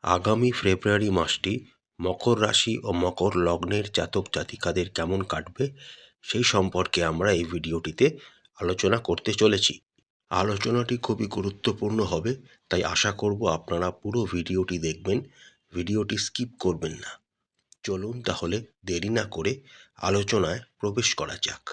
আগামী ফেব্রুয়ারি মাসটি মকর রাশি ও মকর লগ্নের জাতক জাতিকাদের কেমন কাটবে সেই সম্পর্কে আমরা এই ভিডিওটিতে আলোচনা করতে চলেছি। আলোচনাটি খুবই গুরুত্বপূর্ণ হবে, তাই আশা করব আপনারা পুরো ভিডিওটি দেখবেন, ভিডিওটি স্কিপ করবেন না। চলুন তাহলে দেরি না করে আলোচনায় প্রবেশ করা যাক।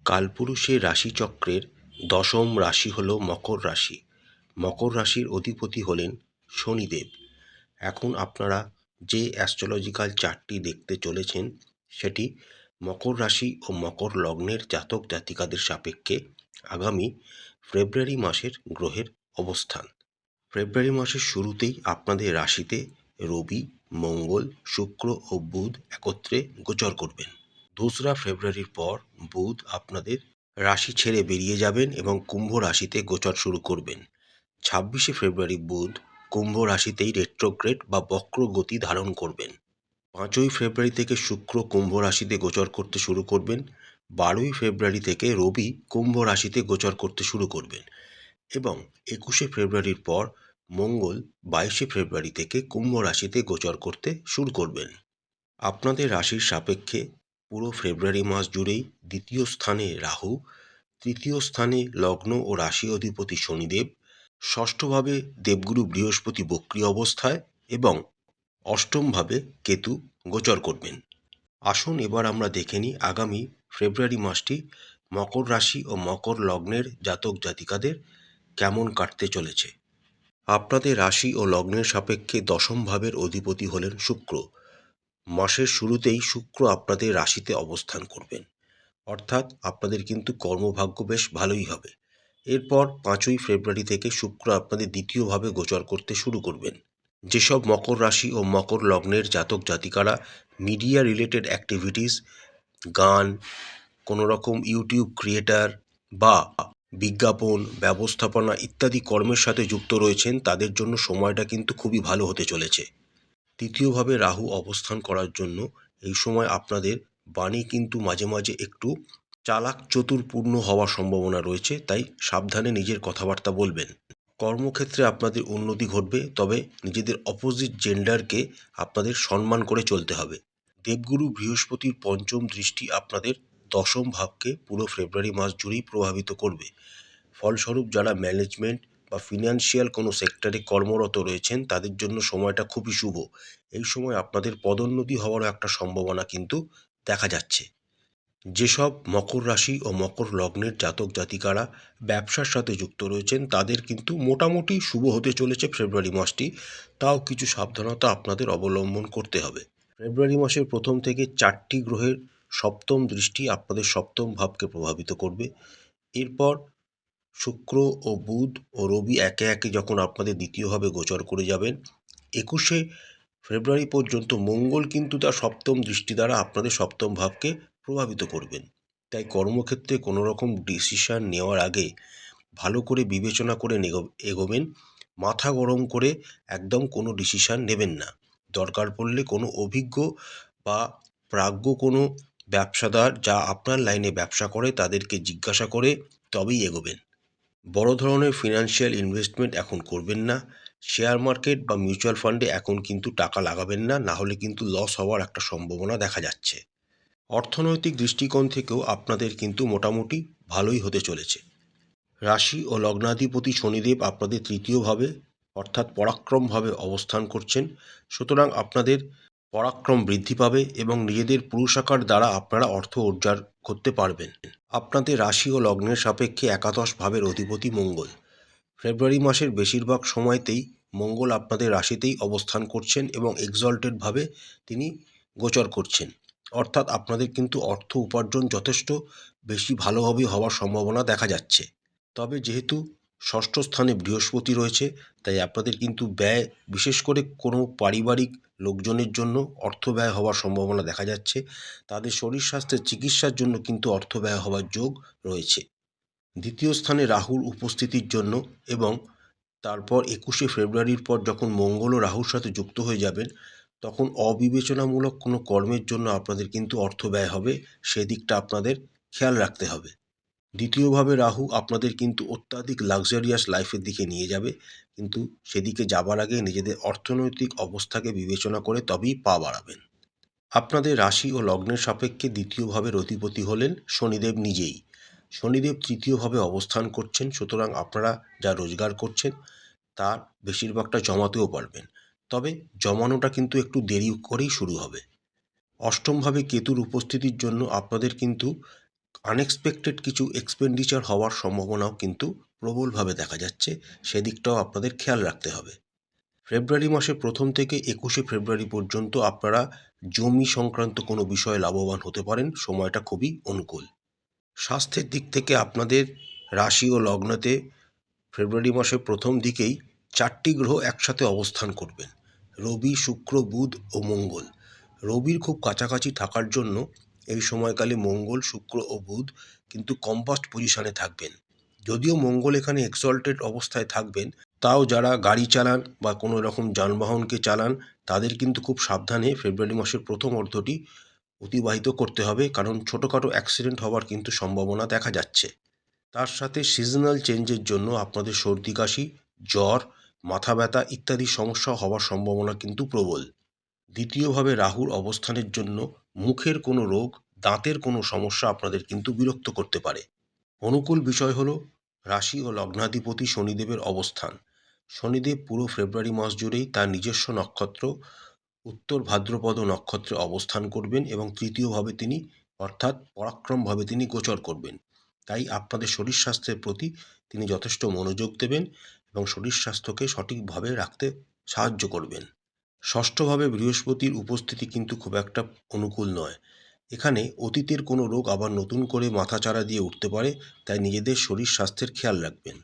কালপুরুষের রাশিচক্রের দশম রাশি হল মকর রাশি। মকর রাশির অধিপতি হলেন শনিদেব। এখন আপনারা যে অ্যাস্ট্রোলজিক্যাল চার্টটি দেখতে চলেছেন সেটি মকর রাশি ও মকর লগ্নের জাতক জাতিকাদের সাপেক্ষে আগামী ফেব্রুয়ারি মাসের গ্রহের অবস্থান। ফেব্রুয়ারি মাসের শুরুতেই আপনাদের রাশিতে রবি, মঙ্গল, শুক্র ও বুধ একত্রে গোচর করবেন। 2রা ফেব্রুয়ারির পর বুধ আপনাদের রাশি ছেড়ে বেরিয়ে যাবেন এবং কুম্ভ রাশিতে গোচর শুরু করবেন। 26শে ফেব্রুয়ারি বুধ কুম্ভ রাশিতেই রেট্রোগ্রেড বা বক্র গতি ধারণ করবেন। 5ই ফেব্রুয়ারি থেকে শুক্র কুম্ভ রাশিতে গোচর করতে শুরু করবেন। 12ই ফেব্রুয়ারি থেকে রবি কুম্ভ রাশিতে গোচর করতে শুরু করবেন এবং 21শে ফেব্রুয়ারির পর মঙ্গল 22শে ফেব্রুয়ারি থেকে কুম্ভ রাশিতে গোচর করতে শুরু করবেন। আপনাদের রাশির সাপেক্ষে পুরো ফেব্রুয়ারি মাস জুড়েই দ্বিতীয় স্থানে রাহু, তৃতীয় স্থানে লগ্ন ও রাশি অধিপতি শনিদেব, ষষ্ঠভাবে দেবগুরু বৃহস্পতি বক্রী অবস্থায় এবং অষ্টমভাবে কেতু গোচর করবেন। আসুন এবার আমরা দেখে নিই আগামী ফেব্রুয়ারি মাসটি মকর রাশি ও মকর লগ্নের জাতক জাতিকাদের কেমন কাটতে চলেছে। আপনাদের রাশি ও লগ্নের সাপেক্ষে দশম ভাবের অধিপতি হলেন শুক্র। মাসের শুরুতেই শুক্র আপনাদের রাশিতে অবস্থান করবেন, অর্থাৎ আপনাদের কিন্তু কর্মভাগ্য বেশ ভালোই হবে। এরপর 5ই ফেব্রুয়ারি থেকে শুক্র আপনাদের দ্বিতীয়ভাবে গোচর করতে শুরু করবেন। যেসব মকর রাশি ও মকর লগ্নের জাতক জাতিকারা মিডিয়া রিলেটেড অ্যাক্টিভিটিস, গান, কোনো রকম ইউটিউব ক্রিয়েটার বা বিজ্ঞাপন, ব্যবস্থাপনা ইত্যাদি কর্মের সাথে যুক্ত রয়েছেন, তাদের জন্য সময়টা কিন্তু খুবই ভালো হতে চলেছে। তৃতীয়ভাবে রাহু অবস্থান করার জন্য এই সময় আপনাদের বাণী কিন্তু মাঝে মাঝে একটু চালাক চতুরপূর্ণ হওয়ার সম্ভাবনা রয়েছে, তাই সাবধানে নিজের কথাবার্তা বলবেন। কর্মক্ষেত্রে আপনাদের উন্নতি ঘটবে, তবে নিজেদের অপোজিট জেন্ডারকে আপনাদের সম্মান করে চলতে হবে। দেবগুরু বৃহস্পতির পঞ্চম দৃষ্টি আপনাদের দশম ভাবকে পুরো ফেব্রুয়ারি মাস জুড়েই প্রভাবিত করবে। ফলস্বরূপ যারা ম্যানেজমেন্ট বা ফিনান্সিয়াল কোনো সেক্টরে কর্মরত রয়েছেন তাদের জন্য সময়টা খুবই শুভ। এই সময় আপনাদের পদোন্নতি হওয়ারও একটা সম্ভাবনা কিন্তু দেখা যাচ্ছে। যেসব মকর রাশি ও মকর লগ্নের জাতক জাতিকারা ব্যবসার সাথে যুক্ত রয়েছেন তাদের কিন্তু মোটামুটি শুভ হতে চলেছে ফেব্রুয়ারি মাসটি, তাও কিছু সাবধানতা আপনাদের অবলম্বন করতে হবে। ফেব্রুয়ারি মাসের প্রথম থেকে 4টি গ্রহের সপ্তম দৃষ্টি আপনাদের সপ্তম ভাবকে প্রভাবিত করবে। এরপর শুক্র ও বুধ ও রবি একে একে যখন আপনাদের দ্বিতীয়ভাবে গোচর করে যাবেন, 21শে ফেব্রুয়ারি পর্যন্ত মঙ্গল কিন্তু তার সপ্তম দৃষ্টি দ্বারা আপনাদের সপ্তম ভাবকে প্রভাবিত করবেন। তাই কর্মক্ষেত্রে কোনো রকম ডিসিশন নেওয়ার আগে ভালো করে বিবেচনা করে এগোবেন। মাথা গরম করে একদম কোনো ডিসিশন নেবেন না। দরকার পড়লে কোনো অভিজ্ঞ বা প্রাজ্ঞ কোনো ব্যবসাদার যা আপনার লাইনে ব্যবসা করে তাদেরকে জিজ্ঞাসা করে তবেই এগোবেন। বড় ধরনের ফিনান্সিয়াল ইনভেস্টমেন্ট এখন করবেন না। শেয়ার মার্কেট বা মিউচুয়াল ফান্ডে এখন কিন্তু টাকা লাগাবেন না, না হলে কিন্তু লস হওয়ার একটা সম্ভাবনা দেখা যাচ্ছে। অর্থনৈতিক দৃষ্টিকোণ থেকেও আপনাদের কিন্তু মোটামুটি ভালোই হতে চলেছে। রাশি ও লগ্নাধিপতি শনিদেব আপনাদের তৃতীয়ভাবে অর্থাৎ পরাক্রমভাবে অবস্থান করছেন, সুতরাং আপনাদের পরাক্রম বৃদ্ধি পাবে এবং নিজেদের পুরুষাকার দ্বারা আপনারা অর্থ উপার্জন করতে পারবেন। আপনাদের রাশি ও লগ্নের সাপেক্ষে একাদশ ভাবের অধিপতি মঙ্গল। ফেব্রুয়ারি মাসের বেশিরভাগ সময়তেই মঙ্গল আপনাদের রাশিতেই অবস্থান করছেন এবং এক্সল্টেডভাবে তিনি গোচর করছেন, অর্থাৎ আপনাদের কিন্তু অর্থ উপার্জন যথেষ্ট বেশি ভালোভাবে হওয়ার সম্ভাবনা দেখা যাচ্ছে। তবে যেহেতু ষষ্ঠ স্থানে বৃহস্পতি রয়েছে, তাই আপনাদের কিন্তু ব্যয়, বিশেষ করে কোনো পারিবারিক লোকজনের জন্য অর্থ ব্যয় হওয়ার সম্ভাবনা দেখা যাচ্ছে। তাদের শরীর স্বাস্থ্যের চিকিৎসার জন্য কিন্তু অর্থ ব্যয় হওয়ার যোগ রয়েছে। দ্বিতীয় স্থানে রাহুর উপস্থিতির জন্য এবং তারপর 21শে ফেব্রুয়ারির পর যখন মঙ্গল ও রাহুর সাথে যুক্ত হয়ে যাবেন, তখন অবিবেচনামূলক কোনো কর্মের জন্য আপনাদের কিন্তু অর্থ ব্যয় হবে, সেদিকটা আপনাদের খেয়াল রাখতে হবে। দ্বিতীয়ভাবে রাহু আপনাদের কিন্তু অত্যাধিক লাক্সারিয়াস লাইফের দিকে নিয়ে যাবে, কিন্তু সেদিকে যাবার আগে নিজেদের অর্থনৈতিক অবস্থাকে বিবেচনা করে তবেই পা বাড়াবেন। আপনাদের রাশি ও লগ্নের সাপেক্ষে দ্বিতীয়ভাবের অধিপতি হলেন শনিদেব নিজেই। শনিদেব তৃতীয়ভাবে অবস্থান করছেন, সুতরাং আপনারা যা রোজগার করছেন তার বেশিরভাগটা জমাতেও পারবেন, তবে জমানোটা কিন্তু একটু দেরি করেই শুরু হবে। অষ্টমভাবে কেতুর উপস্থিতির জন্য আপনাদের কিন্তু আনএক্সপেক্টেড কিছু এক্সপেন্ডিচার হওয়ার সম্ভাবনাও কিন্তু প্রবলভাবে দেখা যাচ্ছে, সেদিকটাও আপনাদের খেয়াল রাখতে হবে। ফেব্রুয়ারি মাসের প্রথম থেকে 21শে ফেব্রুয়ারি পর্যন্ত আপনারা জমি সংক্রান্ত কোনো বিষয়ে লাভবান হতে পারেন, সময়টা খুবই অনুকূল। স্বাস্থ্যের দিক থেকে আপনাদের রাশি ও লগ্নতে ফেব্রুয়ারি মাসের প্রথম দিকেই 4টি গ্রহ একসাথে অবস্থান করবেন, রবি, শুক্র, বুধ ও মঙ্গল। রবির খুব কাছাকাছি থাকার জন্য এই সময়কালে মঙ্গল, শুক্র ও বুধ কিন্তু কম্পাস্ট পজিশনে থাকবেন। যদিও মঙ্গল এখানে এক্সল্টেড অবস্থায় থাকবেন, তাও যারা গাড়ি চালান বা কোনো রকম যানবাহনকে চালান তাদের কিন্তু খুব সাবধানে ফেব্রুয়ারি মাসের প্রথম অর্ধটি অতিবাহিত করতে হবে, কারণ ছোটোখাটো অ্যাক্সিডেন্ট হওয়ার কিন্তু সম্ভাবনা দেখা যাচ্ছে। তার সাথে সিজনাল চেঞ্জের জন্য আপনাদের সর্দি কাশি, জ্বর, মাথা ব্যথা ইত্যাদি সমস্যা হওয়ার সম্ভাবনা কিন্তু প্রবল। দ্বিতীয়ভাবে রাহুর অবস্থানের জন্য মুখের কোনো রোগ, দাঁতের কোনো সমস্যা আপনাদের কিন্তু বিরক্ত করতে পারে। অনুকূল বিষয় হলো রাশি ও লগ্নাধিপতি শনিদেবের অবস্থান। শনিদেব পুরো ফেব্রুয়ারি মাস জুড়েই তার নিজস্ব নক্ষত্র উত্তর ভাদ্রপদ নক্ষত্রে অবস্থান করবেন এবং তৃতীয়ভাবে তিনি অর্থাৎ পরাক্রমভাবে তিনি গোচর করবেন। তাই আপনাদের শরীর স্বাস্থ্যের প্রতি তিনি যথেষ্ট মনোযোগ দেবেন এবং শরীর স্বাস্থ্যকে সঠিকভাবে রাখতে সাহায্য করবেন। ষষ্ঠভাবে বৃহস্পতির উপস্থিতি কিন্তু খুব একটা অনুকূল নয়। এখানে অতীতের কোনো রোগ আবার নতুন করে মাথাচাড়া দিয়ে উঠতে পারে, তাই নিজেদের শরীর স্বাস্থ্যের খেয়াল রাখবেন।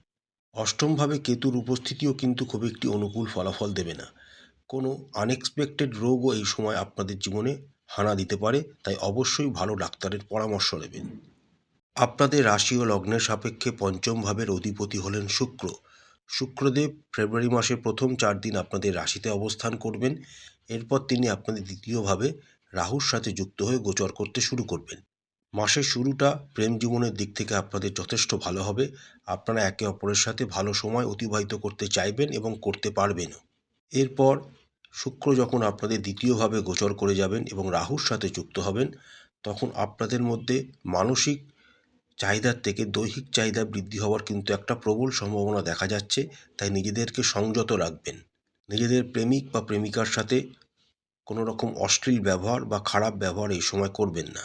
অষ্টমভাবে কেতুর উপস্থিতিও কিন্তু খুব একটি অনুকূল ফলাফল দেবে না। কোনো আনএক্সপেক্টেড রোগও এই সময় আপনাদের জীবনে হানা দিতে পারে, তাই অবশ্যই ভালো ডাক্তারের পরামর্শ নেবেন। আপনাদের রাশি ও লগ্নের সাপেক্ষে পঞ্চম ভাবের অধিপতি হলেন শুক্র। শুক্রদেব ফেব্রুয়ারি মাসের প্রথম 4 দিন আপনাদের রাশিতে অবস্থান করবেন, এরপর তিনি আপনাদের দ্বিতীয়ভাবে রাহুর সাথে যুক্ত হয়ে গোচর করতে শুরু করবেন। মাসের শুরুটা প্রেম জীবনের দিক থেকে আপনাদের যথেষ্ট ভালো হবে। আপনারা একে অপরের সাথে ভালো সময় অতিবাহিত করতে চাইবেন এবং করতে পারবেনও। এরপর শুক্র যখন আপনাদের দ্বিতীয়ভাবে গোচর করে যাবেন এবং রাহুর সাথে যুক্ত হবেন, তখন আপনাদের মধ্যে মানসিক চাহিদার থেকে দৈহিক চাহিদা বৃদ্ধি হওয়ার কিন্তু একটা প্রবল সম্ভাবনা দেখা যাচ্ছে, তাই নিজেদেরকে সংযত রাখবেন। নিজেদের প্রেমিক বা প্রেমিকার সাথে কোনো রকম অশ্লীল ব্যবহার বা খারাপ ব্যবহার এই সময় করবেন না।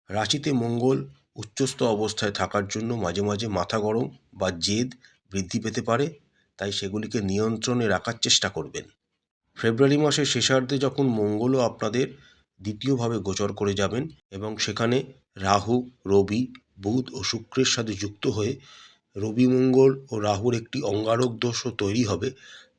রাশিতে মঙ্গল উচ্চস্থ অবস্থায় থাকার জন্য মাঝে মাঝে মাথা গরম বা জেদ বৃদ্ধি পেতে পারে, তাই সেগুলিকে নিয়ন্ত্রণে রাখার চেষ্টা করবেন। ফেব্রুয়ারি মাসের শেষার্ধে যখন মঙ্গলও আপনাদের দ্বিতীয়ভাবে গোচর করে যাবেন এবং সেখানে রাহু, রবি, বুধ ও শুক্রের সাথে যুক্ত হয়ে রবি, মঙ্গল ও রাহুর একটি অঙ্গারক দোষও তৈরি হবে,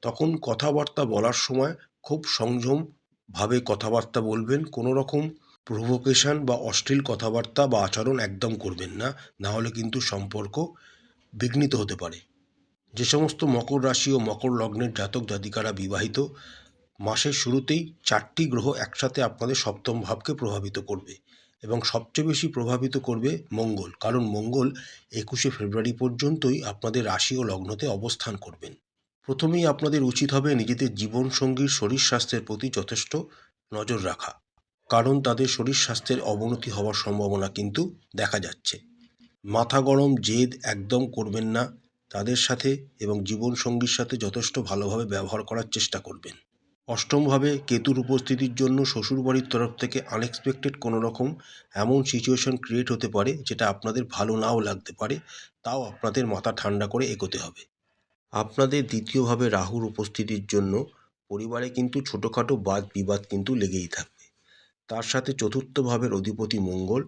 তখন কথাবার্তা বলার সময় খুব সংযমভাবে কথাবার্তা বলবেন। কোনো রকম প্রভোকেশন বা অশ্লীল কথাবার্তা বা আচরণ একদম করবেন না, নাহলে কিন্তু সম্পর্ক বিঘ্নিত হতে পারে। যে সমস্ত মকর রাশি ও মকর লগ্নের জাতক জাতিকারা বিবাহিত, মাসের শুরুতেই 4টি গ্রহ একসাথে আপনাদের সপ্তম ভাবকে প্রভাবিত করবে এবং সবচেয়ে বেশি প্রভাবিত করবে মঙ্গল, কারণ মঙ্গল 21শে ফেব্রুয়ারি পর্যন্তই আপনাদের রাশি ও লগ্নতে অবস্থান করবেন। প্রথমেই আপনাদের উচিত হবে নিজেদের জীবনসঙ্গীর শরীর স্বাস্থ্যের প্রতি যথেষ্ট নজর রাখা, কারণ তাদের শরীর স্বাস্থ্যের অবনতি হওয়ার সম্ভাবনা কিন্তু দেখা যাচ্ছে। মাথা গরম, জেদ একদম করবেন না তাদের সাথে এবং জীবনসঙ্গীর সাথে যথেষ্ট ভালোভাবে ব্যবহার করার চেষ্টা করবেন। অষ্টমভাবে কেতুর উপস্থিতির জন্য শ্বশুরবাড়ির তরফ থেকে আনএক্সপেক্টেড কোনো রকম এমন সিচুয়েশন ক্রিয়েট হতে পারে যেটা আপনাদের ভালো নাও লাগতে পারে, তাও আপনাদের মাথা ঠান্ডা করে এগোতে হবে। আপনাদের দ্বিতীয়ভাবে রাহুর উপস্থিতির জন্য পরিবারে কিন্তু ছোটোখাটো বাদ বিবাদ কিন্তু লেগেই থাকবে। তার সাথে চতুর্থ ভাবের অধিপতি মঙ্গল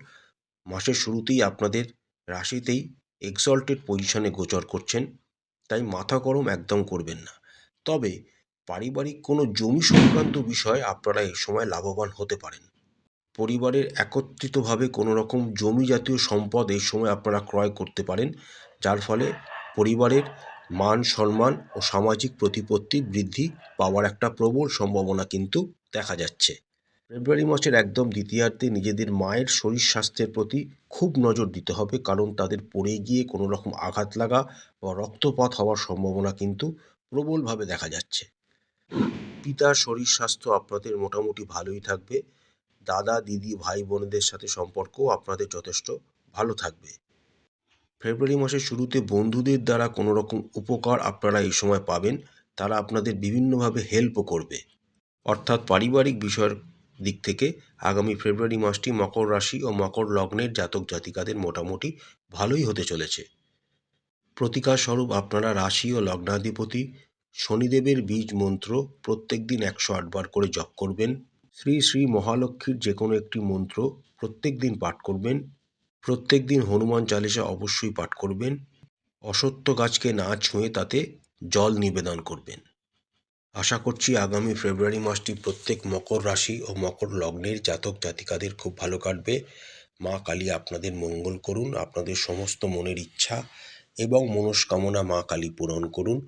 মাসের শুরুতেই আপনাদের রাশিতেই এক্সল্টেড পজিশনে গোচর করছেন, তাই মাথা গরম একদম করবেন না। তবে পারিবারিক কোনো জমি সংক্রান্ত বিষয়ে আপনারা এই সময় লাভবান হতে পারেন। পরিবারের একত্রিতভাবে কোনো রকম জমি জাতীয় সম্পদ এই সময় আপনারা ক্রয় করতে পারেন, যার ফলে পরিবারের মান সম্মান ও সামাজিক প্রতিপত্তি বৃদ্ধি পাওয়ার একটা প্রবল সম্ভাবনা কিন্তু দেখা যাচ্ছে। ফেব্রুয়ারি মাসের একদম দ্বিতীয়ার্ধে নিজেদের মায়ের শরীর স্বাস্থ্যের প্রতি খুব নজর দিতে হবে, কারণ তাদের পড়ে গিয়ে কোনো রকম আঘাত লাগা বা রক্তপাত হওয়ার সম্ভাবনা কিন্তু প্রবলভাবে দেখা যাচ্ছে। পিতার শরীর স্বাস্থ্য আপনাদের মোটামুটি ভালোই থাকবে। দাদা, দিদি, ভাই বোনেদের সাথে সম্পর্কও আপনাদের যথেষ্ট ভালো থাকবে। ফেব্রুয়ারি মাসের শুরুতে বন্ধুদের দ্বারা কোনো রকম উপকার আপনারা এই সময় পাবেন। তারা আপনাদের বিভিন্নভাবে হেল্পও করবে। অর্থাৎ পারিবারিক বিষয়ের দিক থেকে আগামী ফেব্রুয়ারি মাসটি মকর রাশি ও মকর লগ্নের জাতক জাতিকাদের মোটামুটি ভালোই হতে চলেছে। প্রতিকার স্বরূপ আপনারা রাশি ও লগ্নাধিপতি শনিদেবের বীজ মন্ত্র প্রত্যেক দিন 108 বার করে জপ করবেন। শ্রী শ্রী মহালক্ষ্মীর যে কোনো একটি মন্ত্র প্রত্যেক দিন পাঠ করবেন। প্রত্যেক দিন হনুমান চালিসা অবশ্যই পাঠ করবেন। অশ্বত্থ গাছকে না ছুঁয়ে তাতে জল নিবেদন করবেন। আশা করছি আগামী ফেব্রুয়ারি মাসটি প্রত্যেক মকর রাশি ও মকর লগ্নের জাতক জাতিকাদের খুব ভালো কাটবে। মা কালী আপনাদের মঙ্গল করুন, আপনাদের সমস্ত মনের ইচ্ছা এবং মনস্কামনা মা কালী পূরণ করুন।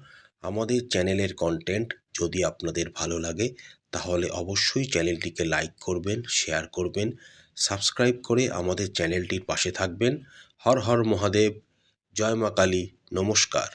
আমাদের চ্যানেলের কন্টেন্ট যদি আপনাদের ভালো লাগে তাহলে অবশ্যই চ্যানেলটিকে লাইক করবেন, শেয়ার করবেন, সাবস্ক্রাইব করে আমাদের চ্যানেলটির পাশে থাকবেন। হর হর মহাদেব, জয় মা কালী, নমস্কার।